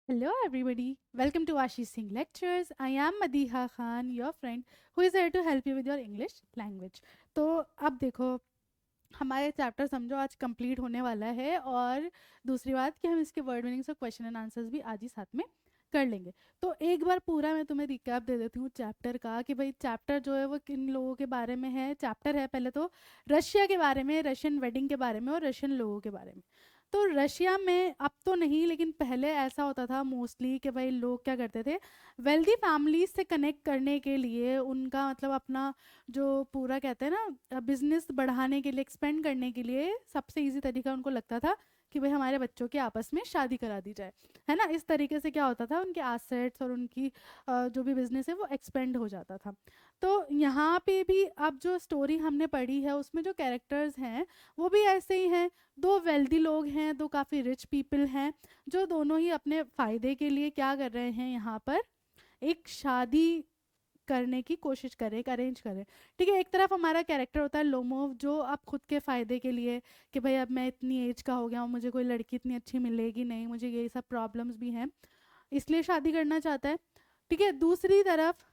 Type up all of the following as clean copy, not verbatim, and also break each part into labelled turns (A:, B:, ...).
A: Hello, everybody. Welcome to Ashish Singh Lectures. I am Madiha Khan, your friend, who is here to help you with your English language. तो अब देखो, हमारे chapter समझो आज complete होने वाला है, और दूसरी बात कि हम इसके वर्ड मीनिंग्स और क्वेश्चन एंड आंसर्स भी आज ही साथ में कर लेंगे। तो एक बार पूरा मैं तुम्हें रिकैप दे देती हूँ चैप्टर का, कि भाई चैप्टर जो है वो किन लोगों के बारे में है। चैप्टर है पहले तो रशिया के बारे में, रशियन वेडिंग के बारे में और रशियन लोगों के बारे में। तो रशिया में अब तो नहीं, लेकिन पहले ऐसा होता था मोस्टली कि भाई लोग क्या करते थे, वेल्दी फैमिलीज से कनेक्ट करने के लिए, उनका मतलब अपना जो पूरा कहते हैं ना बिजनेस बढ़ाने के लिए, एक्सपेंड करने के लिए, सबसे इजी तरीका उनको लगता था कि भाई हमारे बच्चों की आपस में शादी करा दी जाए, है ना। इस तरीके से क्या होता था, उनके एसेट्स और उनकी जो भी बिजनेस है वो एक्सपेंड हो जाता था। तो यहाँ पे भी अब जो स्टोरी हमने पढ़ी है उसमें जो कैरेक्टर्स हैं वो भी ऐसे ही हैं। दो वेल्दी लोग हैं, दो काफ़ी रिच पीपल हैं, जो दोनों ही अपने फ़ायदे के लिए क्या कर रहे हैं, यहाँ पर एक शादी करने की कोशिश करें, एक अरेंज करें। ठीक है, एक तरफ हमारा कैरेक्टर होता है लोमोव, जो अब खुद के फ़ायदे के लिए कि भाई अब मैं इतनी एज का हो गया हूँ, मुझे कोई लड़की इतनी अच्छी मिलेगी नहीं, मुझे ये सब प्रॉब्लम्स भी हैं, इसलिए शादी करना चाहता है। ठीक है, दूसरी तरफ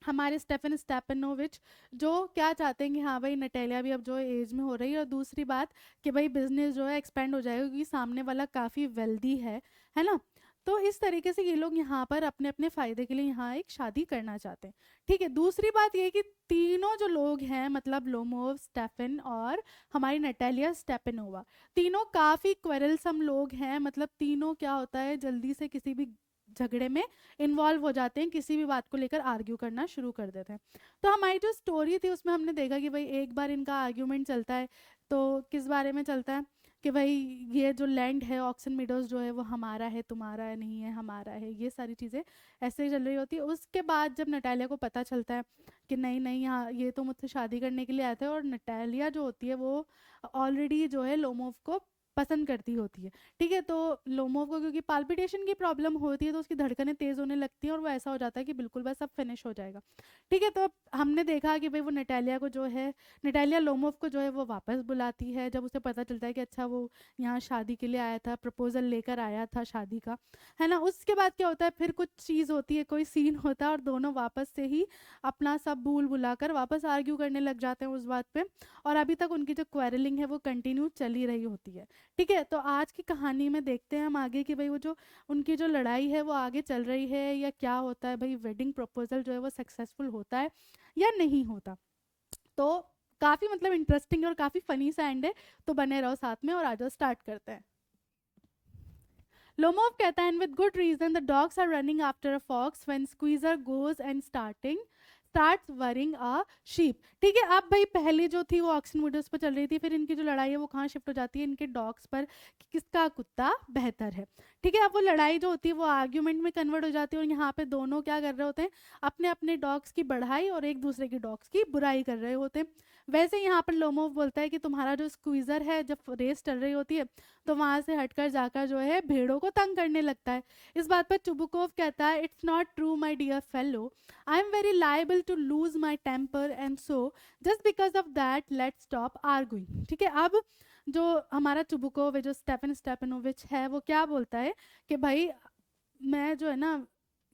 A: हमारे स्टेफन स्टेपनोविच, जो क्या चाहते हैं कि हाँ भाई नटेलिया भी अब जो एज में हो रही है, और दूसरी बात कि भाई बिजनेस जो है एक्सपेंड हो जाएगा क्योंकि सामने वाला काफ़ी वेल्दी है ना। तो इस तरीके से ये लोग यहाँ पर अपने अपने फ़ायदे के लिए यहाँ एक शादी करना चाहते हैं। ठीक है, दूसरी बात ये कि तीनों जो लोग हैं, मतलब लोमोव, स्टेफन और हमारी नटेलिया स्टेपनोवा, तीनों काफ़ी क्वेरलसम लोग हैं। मतलब तीनों क्या होता है, जल्दी से किसी भी झगड़े में इन्वॉल्व हो जाते हैं, किसी भी बात को लेकर आर्ग्यू करना शुरू कर देते हैं। तो हमारी जो स्टोरी थी उसमें हमने देखा कि भाई एक बार इनका आर्ग्यूमेंट चलता है, तो किस बारे में चलता है कि भाई ये जो लैंड है, ऑक्सन मीडोज जो है वो हमारा है, तुम्हारा है, नहीं है, हमारा है, ये सारी चीज़ें ऐसे ही चल रही होती है। उसके बाद जब नटालिया को पता चलता है कि नहीं नहीं, हाँ ये तो मुझसे शादी करने के लिए आए थे, और नटालिया जो होती है वो ऑलरेडी जो है लोमोव को पसंद करती होती है। ठीक है, तो लोमोव को क्योंकि पाल्पिटेशन की प्रॉब्लम होती है, तो उसकी धड़कनें तेज़ होने लगती हैं, और वो ऐसा हो जाता है कि बिल्कुल बस अब फिनिश हो जाएगा। ठीक है, तो अब हमने देखा कि भाई वो नटालिया को जो है, नटालिया लोमोव को जो है वो वापस बुलाती है, जब उसे पता चलता है कि अच्छा वो यहाँ शादी के लिए आया था, प्रपोजल लेकर आया था शादी का, है ना। उसके बाद क्या होता है, फिर कुछ चीज़ होती है, कोई सीन होता है, और दोनों वापस से ही अपना सब भूल भुलाकर वापस आर्ग्यू करने लग जाते हैं उस बात पे, और अभी तक उनकी जो क्वेरलिंग है वो कंटिन्यू चल ही रही होती है। ठीक है, तो आज की कहानी में देखते हैं हम आगे कि भाई वो जो उनकी जो लड़ाई है वो आगे चल रही है या क्या होता है, भाई वेडिंग प्रपोजल जो है वो सक्सेसफुल होता है या नहीं होता। तो काफ़ी मतलब इंटरेस्टिंग और काफ़ी फनी सा एंड है। तो बने रहो साथ में, और आज स्टार्ट करते हैं। लोमोव कहता है, with good reason the dogs are running after a fox when Squeezer goes and starts worrying a sheep. ठीक है, अब भाई पहले जो थी वो ऑक्सन वीडियोस पर चल रही थी, फिर इनकी जो लड़ाई है वो कहाँ शिफ्ट हो जाती है, इनके डॉग्स पर, कि किसका कुत्ता बेहतर है। ठीक है, अब वो लड़ाई जो होती है वो आर्ग्यूमेंट में कन्वर्ट हो जाती है, और यहाँ पे दोनों क्या कर रहे होते हैं, अपने अपने डॉग्स की बढ़ाई और एक दूसरे की डॉग्स की बुराई कर रहे होते हैं। वैसे यहाँ पर लोमोव बोलता है कि तुम्हारा जो स्क्वीजर है, जब रेस चल रही होती है तो वहाँ से हटकर जाकर जो है भेड़ों को तंग करने लगता है। इस बात पर चुबुकोव कहता है, it's not true my dear fellow, I am very liable to lose my temper and so just because of that let stop arguing. ठीक है, अब जो हमारा चुबुकोव है, जो स्टेफन स्टेपनोविच है, वो क्या बोलता है कि भाई मैं जो है ना,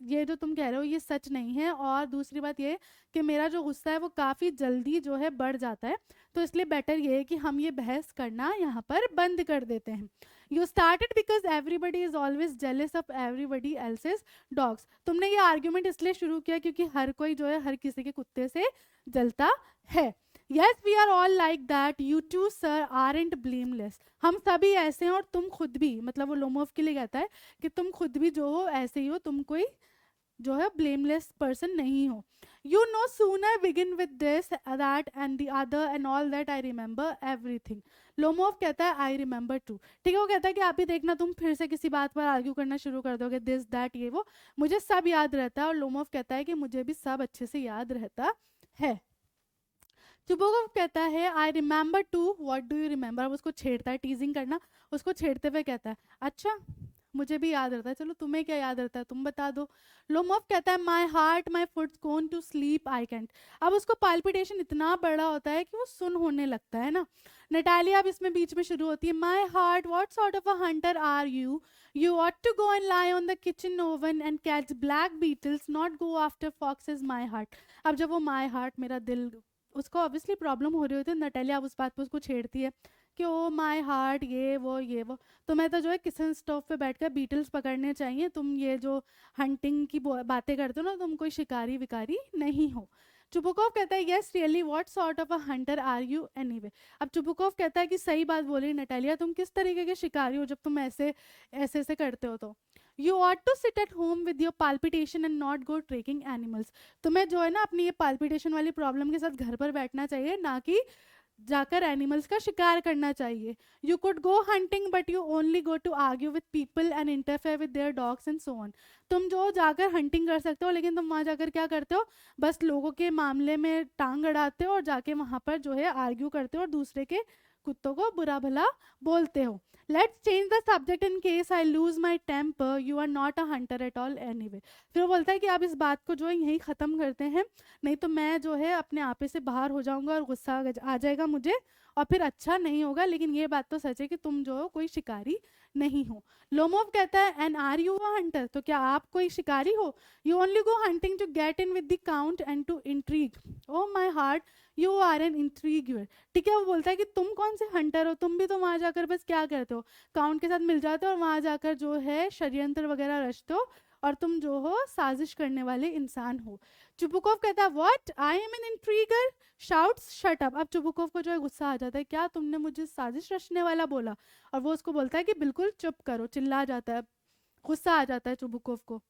A: ये जो तुम कह रहे हो ये सच नहीं है, और दूसरी बात ये कि मेरा जो गुस्सा है वो काफ़ी जल्दी जो है बढ़ जाता है, तो इसलिए बेटर ये है कि हम ये बहस करना यहाँ पर बंद कर देते हैं। You started because everybody is always jealous of everybody else's dogs. तुमने ये आर्ग्यूमेंट इसलिए शुरू किया क्योंकि हर कोई जो है हर किसी के कुत्ते से जलता है। Yes we are all like that, you too sir aren't blameless. हम सभी ऐसे हैं, और तुम खुद भी, मतलब वो लोमोव के लिए कहता है कि तुम खुद भी जो हो ऐसे ही हो, तुम कोई जो है ब्लेमलेस पर्सन नहीं हो। You know sooner begin with this that and the other and all that I remember everything. Lomov कहता है आई रिमेंबर टू। ठीक है, वो कहता है कि आप भी देखना, तुम फिर से किसी बात पर आर्ग्यू करना शुरू कर दोगे, दिस दैट ये वो, मुझे सब याद रहता है। और लोमोव कहता है कि मुझे भी सब अच्छे से याद रहता है। चुबोगव कहता है I remember too, what do you remember. अब उसको छेड़ता है, टीजिंग करना, उसको छेड़ते हुए कहता है, अच्छा मुझे भी याद रहता है, चलो तुम्हें क्या याद रहता है तुम बता दो। लोमोव कहता है my heart my foot gone to sleep I can't. अब उसको पाल्पिटेशन इतना बड़ा होता है कि वो सुन होने लगता है ना। नटालिया अब इसमें बीच में शुरू होती है, my heart what sort of a hunter are you, you ought to go and lie on the kitchen oven and catch black beetles, not go after foxes, my heart। अब जब वो my heart मेरा दिल, उसको obviously problem हो रही होती है, नटालिया अब उस बात पे उसको छेड़ती है कि ओ माय हार्ट ये वो तुम्हें तो जो है किचन स्टोव पे बैठकर बीटल्स पकड़ने चाहिए, तुम ये जो हंटिंग की बातें करते हो ना, तुम कोई शिकारी विकारी नहीं हो। चुबुकोव कहता है yes really what sort of a hunter are you anyway. अब चुबुकोव कहता है कि सही बात बोली नटालिया, तुम किस तरीके के शिकारी हो जब तुम ऐसे ऐसे ऐसे करते हो। तो you ought to sit at home with your palpitation and not go tracking animals. तुम्हें जो है ना अपनी ये पाल्पिटेशन वाली प्रॉब्लम के साथ घर पर बैठना चाहिए, ना कि जाकर एनिमल्स का शिकार करना चाहिए। You could go hunting but you only go to argue with people and interfere with their dogs and so on. तुम जो जाकर हंटिंग कर सकते हो, लेकिन तुम वहाँ जाकर क्या करते हो, बस लोगों के मामले में टांग अड़ाते हो और जाके वहाँ पर जो है आर्ग्यू करते हो और दूसरे के कुत्तों को बुरा भला बोलते हो। Let's change the subject in case I lose my temper, you are not a hunter at all anyway. फिर वो बोलता है कि आप इस बात को जो है यहीं ख़त्म करते हैं, नहीं तो मैं जो है अपने आपे से बाहर हो जाऊंगा और गुस्सा आ जाएगा मुझे और फिर अच्छा नहीं होगा। लेकिन ये बात तो सच है कि तुम जो हो कोई शिकारी नहीं हो। लोमोव कहता है and are you a hunter, तो क्या आप कोई शिकारी हो। You only go hunting to get in with the count and to intrigue, oh my heart you are an intriguer. ठीक है, वो बोलता है कि तुम कौन से हंटर हो, तुम भी तो वहां जाकर बस क्या करते हो, काउंट के साथ मिल जाते हो और वहां जाकर जो है षड्यंत्र वगैरह रचते हो और तुम जो हो साजिश करने वाले इंसान हो। चुबुकोव कहता है what I am an intriguer, shouts shut up. अब चुबुकोव को जो है गुस्सा आ जाता है, क्या तुमने मुझे साजिश रचने वाला बोला, और वो उसको बोलता है कि बिल्कुल चुप करो, चिल्ला जाता है, गुस्सा आ जाता है चुबुकोव को।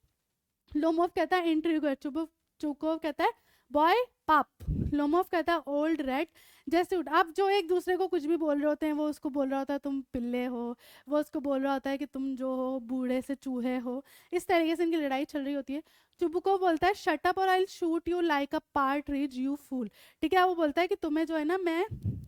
A: लोमोव कहता है इंट्रीगर, चुबुकोव कहता है बॉय पाप। लोमोव कहता है ओल्ड रेड जैसे उठ। अब जो एक दूसरे को कुछ भी बोल रहे होते हैं, वो उसको बोल रहा होता है तुम पिल्ले हो, वो उसको बोल रहा होता है कि तुम जो हो बूढ़े से चूहे हो, इस तरीके से इनकी लड़ाई चल रही होती है। चुबुको बोलता है शट अप और I shoot you like a partridge you fool. ठीक है, वो बोलता है कि तुम्हें जो है ना, मैं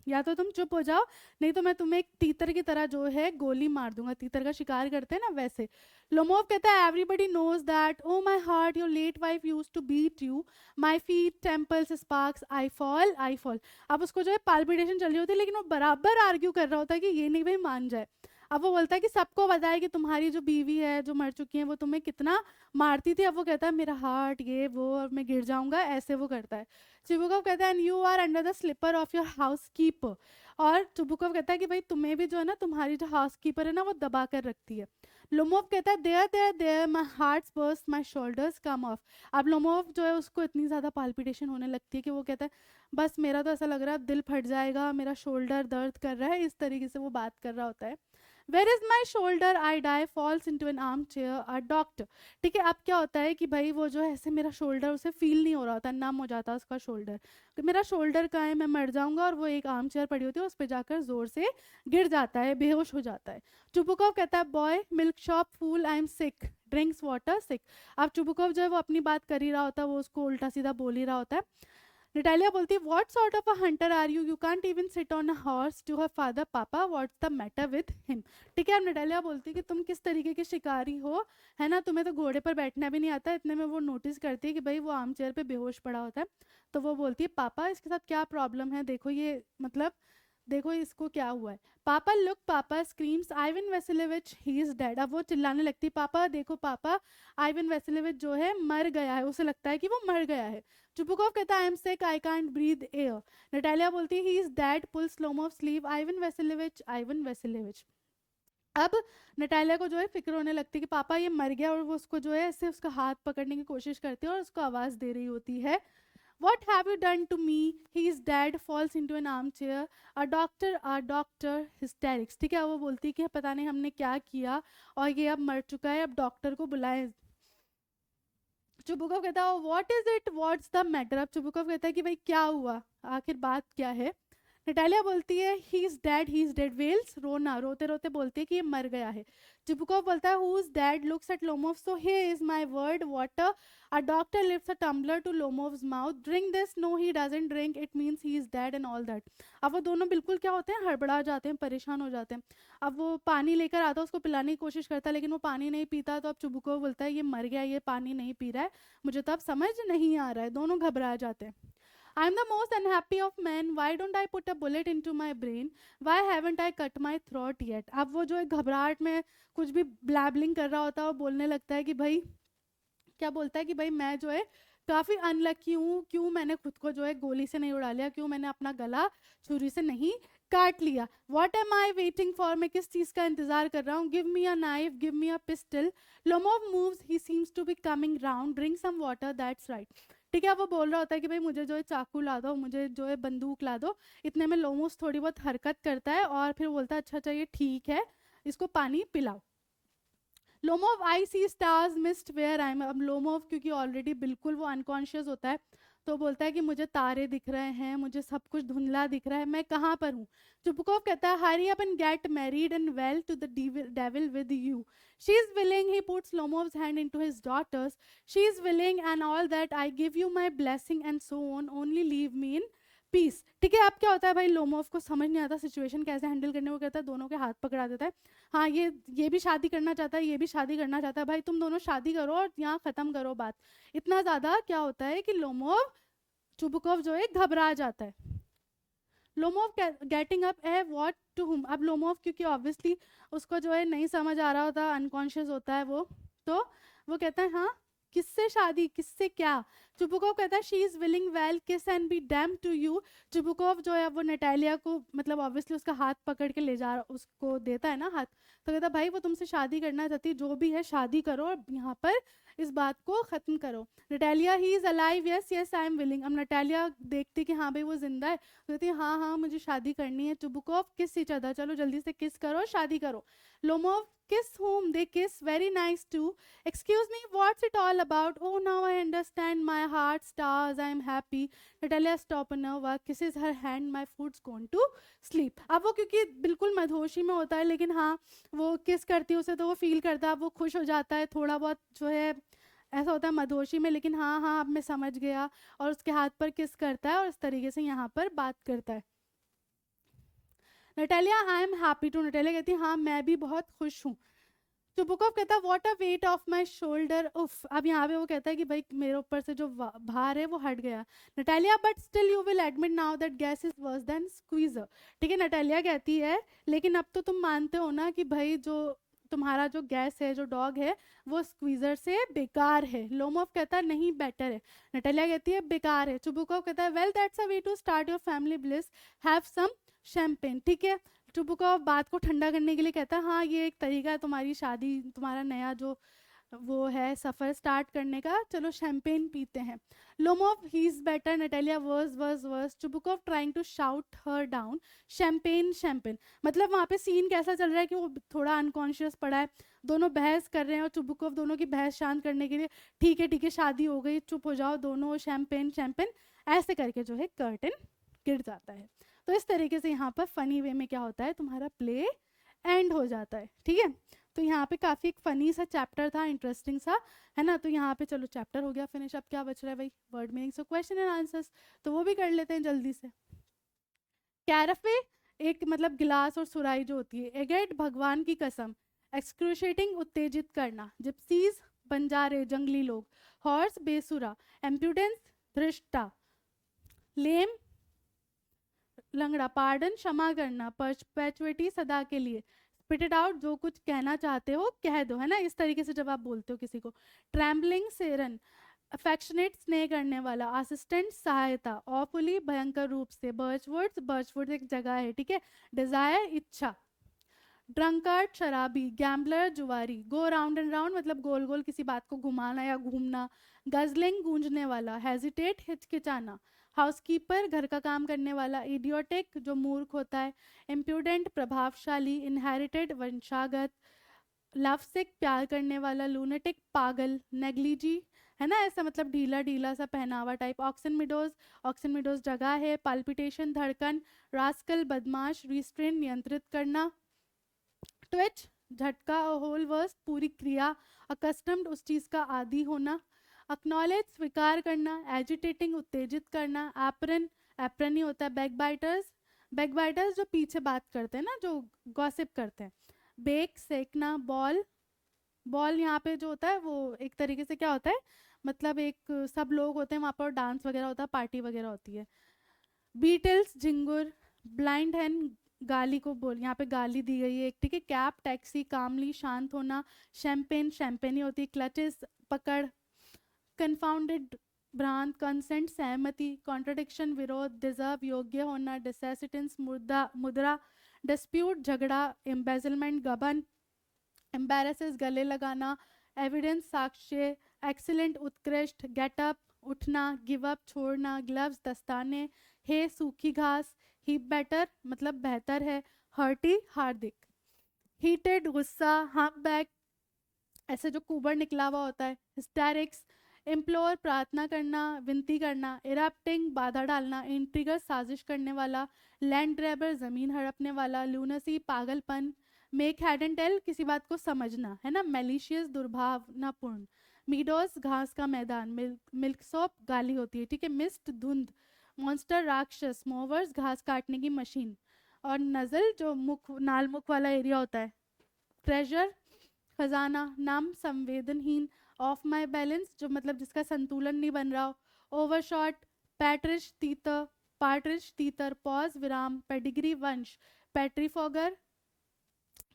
A: या तो तुम चुप हो जाओ, नहीं तो मैं तुम्हें एक तीतर की तरह जो है गोली मार दूंगा, तीतर का शिकार करते हैं ना वैसे। लोमोव कहता है everybody knows that oh my heart your late wife used to beat you, my feet temples sparks I fall I fall. अब उसको जो है पाल्पिटेशन चल रही होती है, लेकिन वो बराबर आर्ग्यू कर रहा होता है कि ये नहीं भाई मान जाए। अब वो बोलता है कि सबको पता है कि तुम्हारी जो बीवी है जो मर चुकी है वो तुम्हें कितना मारती थी। अब वो कहता है मेरा हार्ट ये वो और मैं गिर जाऊंगा, ऐसे वो करता है। चुबुकव कहता है and you are under the slipper of your housekeeper. और चुबुकव कहता है कि भाई तुम्हें भी जो है ना, तुम्हारी जो हाउस कीपर है ना वो दबा कर रखती है। लोमोव कहता है there there there my heart burst my shoulders come off. अब लोमोव जो है उसको इतनी ज़्यादा पाल्पिटेशन होने लगती है कि वो कहता है बस मेरा तो ऐसा लग रहा है दिल फट जाएगा, मेरा शोल्डर दर्द कर रहा है, इस तरीके से वो बात कर रहा होता है। Where is my shoulder I die falls into an armchair a doctor. ठीक है, अब क्या होता है कि भाई वो जो है ऐसे मेरा शोल्डर उसे फील नहीं हो रहा होता, नम हो जाता है उसका शोल्डर, कि मेरा शोल्डर कहाँ है, मैं मर जाऊंगा, और वो एक आर्म चेयर पड़ी होती है उस पर जाकर जोर से गिर जाता है, बेहोश हो जाता है। चुबुकोव कहता है boy milk shop fool I am sick drinks water sick. अब चुबुकोव जो है वो अपनी बात कर ही रहा होता है, वो उसको उल्टा सीधा बोल ही रहा होता है। नटालिया बोलती है what sort of a hunter are you, you can't even sit on a horse to her father papa what's the matter with him. ठीक है, अब नटालिया बोलती है कि तुम किस तरीके के शिकारी हो, है ना, तुम्हें तो घोड़े पर बैठना भी नहीं आता। इतने में वो नोटिस करती है कि भाई वो आर्म चेयर पे बेहोश पड़ा होता है। तो वो बोलती है पापा इसके साथ क्या प्रॉब्लम है, देखो ये मतलब देखो इसको क्या हुआ है। Papa look papa screams Ivan Vasilevich he is dead. अब वो चिल्लाने लगती है पापा देखो पापा, आइवन वेसिलेविच जो है मर गया है, उसे लगता है कि वो मर गया है। चुबुकोव कहता है I am sick I can't breathe air. Natalia बोलती है ही इज डेड पुल स्लोमो of sleeve Ivan Vasilevich Ivan Vasilevich. अब नटालिया को जो है फिक्र होने लगती है कि पापा ये मर गया, और वो उसको जो है ऐसे उसका हाथ पकड़ने की कोशिश करती है और उसको आवाज़ दे रही होती है What have you done to me? He is dead, falls into an armchair. A doctor, hysterics. ठीक है, वो बोलती है कि पता नहीं हमने क्या किया और ये अब मर चुका है, अब डॉक्टर को बुलाएं। चुबुकोव कहता है what is it what's the matter. अब चुबुकोव कहता है कि भाई क्या हुआ, आखिर बात क्या है। नटालिया बोलती है ही इज डेड, वेल्स रोना रोते रोते बोलती है कि ये मर गया है। चिबुकोव बोलता है who is dead, looks at Lomov, so here is my word water, a doctor lifts a tumbler to Lomov's mouth, drink this, no he doesn't drink, it means he is dead and all that. अब वो दोनों बिल्कुल क्या होते हैं, हड़बड़ा जाते हैं, परेशान हो जाते हैं। अब वो पानी लेकर आता है, उसको पिलाने की कोशिश करता है, लेकिन वो पानी नहीं पीता। तो अब चिबुकोव बोलता है ये मर गया, ये पानी नहीं पी रहा है, मुझे तो अब समझ नहीं आ रहा है। दोनों घबरा जाते हैं। I'm the most unhappy of men. Why don't I put a bullet into my brain? Why haven't I cut my throat yet? अब वो जो एक घबराहट में कुछ भी ब्लैबलिंग कर रहा होता है, वो बोलने लगता है कि भाई, क्या बोलता है कि भाई मैं जो है काफ़ी अनलकी हूँ, क्यों मैंने खुद को जो है गोली से नहीं उड़ा लिया, क्यों मैंने अपना गला छुरी से नहीं काट लिया। What am I waiting for, मैं किस चीज़ का इंतजार कर रहा हूँ। Give me a knife, give me a pistol. Lomov moves, he seems to be coming round, drink some water, that's right. ठीक है, वो बोल रहा होता है कि भाई मुझे जो है चाकू ला दो, मुझे जो है बंदूक ला दो। इतने में लोमोस थोड़ी बहुत हरकत करता है और फिर बोलता है अच्छा चाहिए ठीक है, इसको पानी पिलाओ। Lomov I see stars mist where I am. अब लोमोव क्योंकि ऑलरेडी बिल्कुल वो अनकॉन्शियस होता है, तो बोलता है कि मुझे तारे दिख रहे हैं, मुझे सब कुछ धुंधला दिख रहा है, मैं कहाँ पर हूँ। चुपकोव कहता है hurry up and get married and well to the devil with you. She is willing, he puts Lomov's hand into his daughter's, she is willing and all that, I give you my blessing and so on, only leave me in peace. ठीक है, अब क्या होता है भाई, Lomov को समझ नहीं आता सिचुएशन कैसे हैंडल करने को, कहता है दोनों के हाथ पकड़ा देता है। हाँ, ये भी शादी करना चाहता है, ये भी शादी करना चाहता है, भाई तुम दोनों शादी करो और यहाँ खत्म करो बात। इतना ज्यादा क्या होता है कि लोमोव चुबुकोव जो है घबरा जाता है। लोमोव गेटिंग अप है व्हाट टू हुम। अब लोमोव क्योंकि ऑब्वियसली उसको जो है नहीं समझ आ रहा होता, अनकॉन्शियस होता है वो, तो वो कहता है हाँ किससे शादी, किससे क्या। चुबुकोव कहता है she is willing well kiss and be damn to you. Chubukov जो है वो नटालिया को मतलब ऑब्वियसली उसका हाथ पकड़ के ले जा रहा, उसको देता है ना हाथ, तो कहता भाई वो तुमसे शादी करना चाहती, जो भी है शादी करो और यहाँ पर इस बात को खत्म करो। Natalia he is alive, yes yes I am willing. अब नटालिया देखती कि हाँ भाई वो जिंदा है, कहती है हाँ हाँ मुझे शादी करनी है। चुबुकोव किस इच अदर, चलो जल्दी से किस करो, शादी करो। Lomov kiss whom they kiss, very nice too. Excuse me, what's it all about? Oh, now I understand, my heart stars, I am happy. Natalia Stopanova kisses her hand, my food's gone to sleep. अब वो क्योंकि बिल्कुल मधोशी में होता है, लेकिन हाँ वो किस करती है उसे तो वो फील करता है, वो खुश हो जाता है थोड़ा बहुत जो है, ऐसा होता है मधोशी में, लेकिन हाँ हाँ अब मैं समझ गया, और उसके हाथ पर किस करता है और इस तरीके से यहाँ पर बात करता है। Natalia I am happy to, Natalia कहती है हाँ मैं भी बहुत खुश हूँ। चुबुकोव कहता है what a weight of my shoulder, उफ। अब यहाँ पे वो कहता है कि भाई मेरे ऊपर से जो भार है वो हट गया। Natalia but still you will admit now that Guess is worse than Squeezer. ठीक है, नटालिया कहती है लेकिन अब तो तुम मानते हो ना कि भाई जो तुम्हारा जो गैस है, जो डॉग है, वो स्क्वीजर से बेकार है। लोमोव कहता है नहीं बेटर है। नटालिया कहती है बेकार है। चुबुकोव कहता है well that's a way to start your family bliss, have some champagne. ठीक है, चुबुकोव बात को ठंडा करने के लिए कहता है हाँ ये एक तरीका है तुम्हारी शादी, तुम्हारा नया जो वो है सफ़र स्टार्ट करने का, चलो शैम्पेन पीते हैं। Lomov he is better, Natalia worse worse worse, Chubukov trying to shout her down, champagne champagne. मतलब वहाँ पे सीन कैसा चल रहा है कि वो थोड़ा अनकॉन्शियस पड़ा है, दोनों बहस कर रहे हैं और चुबुकोव दोनों की बहस शांत करने के लिए ठीक है शादी हो गई, चुप हो जाओ दोनों, शैम्पेन शैम्पेन, ऐसे करके जो है कर्टन गिर जाता है। तो इस तरीके से यहाँ पर फनी वे में क्या होता है, तुम्हारा प्ले एंड हो जाता है। ठीक है, तो यहाँ पे काफ़ी एक फ़नी सा चैप्टर था, इंटरेस्टिंग सा, है ना। तो यहाँ पे चलो चैप्टर हो गया फिनिश। अब क्या बच रहा है भाई, word meaning, so question and answers, तो वो भी कर लेते हैं जल्दी से। कैरफे एक मतलब गिलास और सुराई जो होती है। एगेट भगवान की कसम, एक्सक्रूशिएटिंग उत्तेजित करना। जिप्सीज बंजारे जंगली लोग। हॉर्स बेसुरा। एम्प्यूडेंस धृष्टा। लेम लंगड़ा। पार्डन क्षमा करना। परपेचुइटी सदा के लिए। स्पिट इट आउट जो कुछ कहना चाहते हो कह दो, है ना, इस तरीके से जब आप बोलते हो किसी को। ट्रैम्बलिंग सेरन, अफेक्शनेट स्नेह करने वाला। असिस्टेंट सहायता। ऑफुली भयंकर रूप से। बर्चवुड्स, बर्चवुड एक जगह है, ठीक है। डिजायर इच्छा। ड्रंकर्ड शराबी। गैम्बलर जुआरी। गो राउंड एंड राउंड मतलब गोल गोल किसी बात को घुमाना या घूमना। गजलिंग गूंजने वाला। हेजिटेट हिचकिचाना। हाउसकीपर घर का काम करने वाला। इडियोटिक जो मूर्ख होता है। इम्प्यूडेंट प्रभावशाली। इनहेरिटेड वंशागत। लव सिक प्यार करने वाला। लूनेटिक पागल। नेग्लिजी है ना, ऐसा मतलब ढीला ढीला सा पहनावा टाइप। ऑक्सन मिडोज जगह है। पाल्पिटेशन धड़कन। रास्कल बदमाश। रिस्ट्रेन नियंत्रित करना। ट्विच झटका। होल वर्स पूरी क्रिया। अकस्टम्ड उस चीज का आदी होना। अक्नॉलेज स्वीकार करना। एजिटेटिंग उत्तेजित करना। एप्रन एप्रन ही होता है बैकबाइटर्स जो पीछे बात करते हैं ना, जो गॉसिप करते हैं। बेक सेकना। बॉल बॉल यहाँ पे जो होता है वो एक तरीके से क्या होता है, मतलब एक सब लोग होते हैं वहाँ पर, डांस वगैरह होता है, पार्टी वगैरह होती है। बीटल्स झिंगुर। ब्लाइंड हैंड गाली को बोल, यहाँ पे गाली दी गई है एक, ठीक है। कैप टैक्सी कामली शांत होना। शैम्पेन शैम्पेन ही होती है। क्लचेस पकड़। कन्फाउंडेड भ्रांत। कंसेंट सहमति। कॉन्ट्रडिक्शन विरोध। डिजर्व योग्य होना। डिसेसिटेंस मुद्दा मुद्रा। डिस्प्यूट झगड़ा। एम्बेजलमेंट गबन। एम्बेरसेस गले लगाना। एविडेंस साक्ष्य। एक्सीलेंट उत्कृष्ट। गेटअप उठना। गिव अप छोड़ना। ग्लव्स दस्ताने। हे सूखी घास। ही बेटर मतलब बेहतर है। हर्टी हार्दिक। हीटेड गुस्सा। हम बैक ऐसे जो कुबर निकला हुआ होता है। हिस्टेरिक्स इम्प्लोर प्रार्थना करना, विनती करना। इरप्टिंग बाधा डालना। इंट्रिगर साजिश करने वाला। लैंड ग्रैबर जमीन हड़पने वाला। लूनसी पागलपन। मेक हेड एंड टेल किसी बात को समझना, है ना। मेलिशियस दुर्भावनापूर्ण। मीडोस घास का मैदान। मिल्क सोप गाली होती है, ठीक है। मिस्ट धुंध। मॉन्स्टर राक्षस। मोवर्स घास काटने की मशीन। और नजल जो मुख नाल मुख वाला एरिया होता है। ट्रेजर खजाना। नाम संवेदनहीन। ऑफ माई बैलेंस जो मतलब जिसका संतुलन नहीं बन रहा हो। ओवरशॉट। पैट्रिश तीतर। पार्ट्रिश तीतर। पॉज विराम। पेडिग्री वंश। पेट्रीफॉगर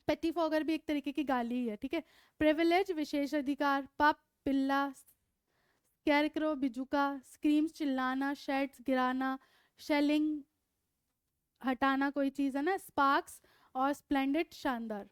A: पेटीफॉगर भी एक तरीके की गाली ही है, ठीक है। प्रिविलेज विशेष अधिकार। पप पिल्ला। कैरक्रो बिजुका। स्क्रीम्स चिल्लाना। शेड्स गिराना। शेलिंग हटाना कोई चीज़, है ना। स्पार्क्स और स्प्लेंडेड शानदार।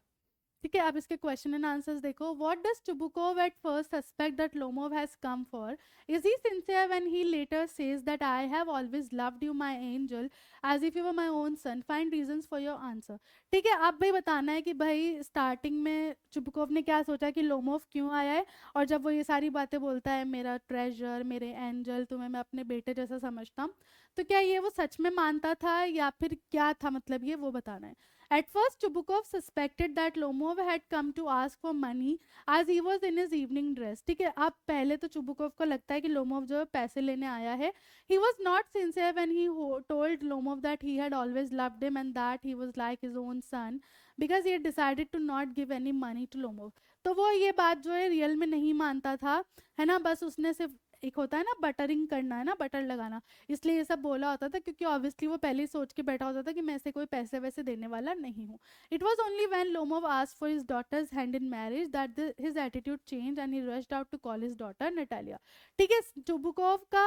A: ठीक है, अब इसके क्वेश्चन एंड आंसर्स देखो। What does Chubukov at first suspect that Lomov has come for? Is he sincere when he later says that I have always loved you my angel as if you were my own son? Find reasons for your answer. ठीक है, अब भाई बताना है कि भाई starting में Chubukov ने क्या सोचा कि लोमोव क्यों आया है, और जब वो ये सारी बातें बोलता है, मेरा ट्रेजर, मेरे एंजल, तुम्हें मैं अपने बेटे जैसा समझता हूँ, तो क्या ये वो सच में मानता था या फिर क्या था, मतलब ये वो बताना है। At first, Chubukov suspected that Lomov had come to ask for money as he was in his evening dress. ठीक है, अब पहले तो चुबुकोव को लगता है कि लोमोव जो है पैसे लेने आया है. He was not sincere when he told Lomov that he had always loved him and that he was like his own son because he had decided to not give any money to Lomov. तो वो ये बात जो है real में नहीं मानता था, है ना, बस उसने सिर्फ एक होता है ना बटरिंग करना, है ना, बटर लगाना, इसलिए ये सब बोला होता था, क्योंकि ऑब्वियसली वो पहले ही सोच के बैठा होता था कि मैं ऐसे कोई पैसे वैसे देने वाला नहीं हूँ. It was only when Lomov asked for his daughter's hand in marriage that his attitude change and he rushed out to call his daughter Natalia. ठीक है, चुबुकोव का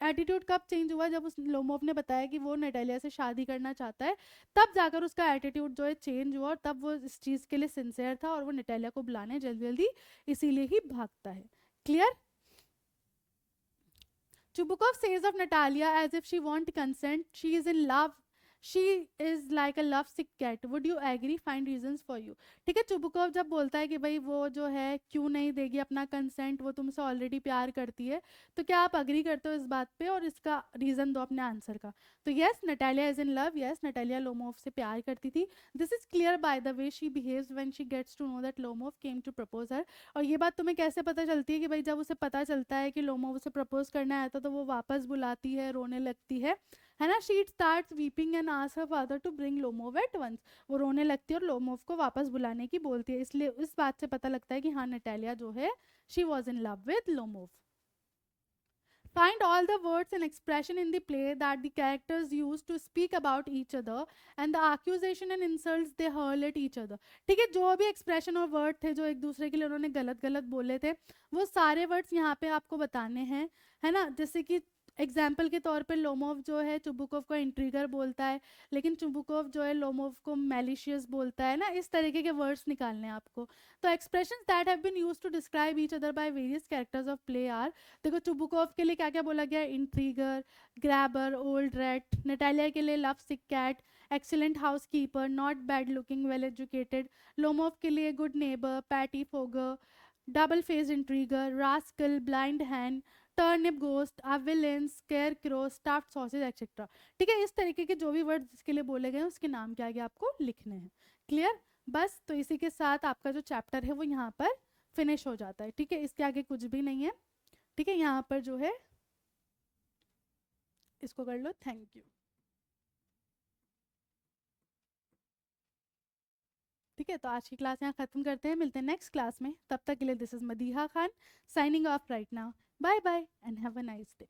A: एटीट्यूड कब चेंज हुआ? जब उस लोमोव ने बताया कि वो नटालिया से शादी करना चाहता है, तब जाकर उसका एटीट्यूड जो है चेंज हुआ, और तब वो इस चीज़ के लिए सिंसियर था, और वो नटालिया को बुलाने जल्दी जल्दी इसीलिए ही भागता है. Clear? Chubukov says of Natalia as if she won't consent. She is in love. She is like a lovesick cat. Would you agree? Find reasons for you. ठीक है, चुबुकोव जब बोलता है कि भाई वो जो है क्यों नहीं देगी अपना कंसेंट, वो तुमसे ऑलरेडी प्यार करती है, तो क्या आप अग्री करते हो इस बात पे, और इसका रीजन दो अपने आंसर का. तो yes, Natalia is in love. Yes, Natalia Lomov से प्यार करती थी. This is clear by the way she behaves when she gets to know that Lomov came to propose her. और ये बात तुम्हें कैसे पता चलती है कि भाई जब उसे पता चलता है कि लोमोव उसे प्रपोज करने आया था, तो वो वापस बुलाती है, रोने लगती है ना. She starts weeping and asks her father to bring Lomov at once. वो रोने लगती है और लोमोव को वापस बुलाने की बोलती है. इसलिए इस बात से पता लगता है कि हाँ, नटालिया जो है she was in love with Lomov. Find all the words and expression in the play that the characters use to speak about each other and the accusation and insults they hurl at each other. ठीक है, जो भी expression और word थे जो एक दूसरे के लिए उन्होंने गलत गलत बोले थे, वो सारे वर्ड्स यहाँ पे आपको बताने हैं, है ना. जैसे कि एग्जाम्पल के तौर पे लोमोव जो है चुबुकोव को इंट्रीगर बोलता है, लेकिन चुबुकोव जो है लोमोव को मैलिशियस बोलता है ना. इस तरीके के वर्ड्स निकालने हैं आपको. तो expressions that have been used to describe each other by various characters of play are, देखो चुबुकोव के लिए क्या क्या बोला गया? Intriguer, grabber, old rat. Natalia के लिए love sick cat, excellent house keeper, not bad looking, well educated. Lomov के लिए good neighbour, pettifogger, double face intriguer, rascal, blind hand, turnip ghost, a villain, scarecrow, stuffed sausage etcetera. ठीक है, इस तरीके के जो भी word इसके लिए बोले गए हैं उसके नाम के आगे आपको लिखने हैं। क्लियर? बस, तो इसी के साथ आपका जो चैप्टर है वो यहाँ पर फिनिश हो जाता है। ठीक है, इसके आगे कुछ भी नहीं है। ठीक है, यहाँ पर जो है इसको कर लो। Thank you. ठीक है, तो आज की क्लास यहाँ खत्म करते हैं, मिलते हैं नेक्स्ट क्लास में। तब तक के लिए this is Madiha Khan signing off right now. Bye bye and have a nice day.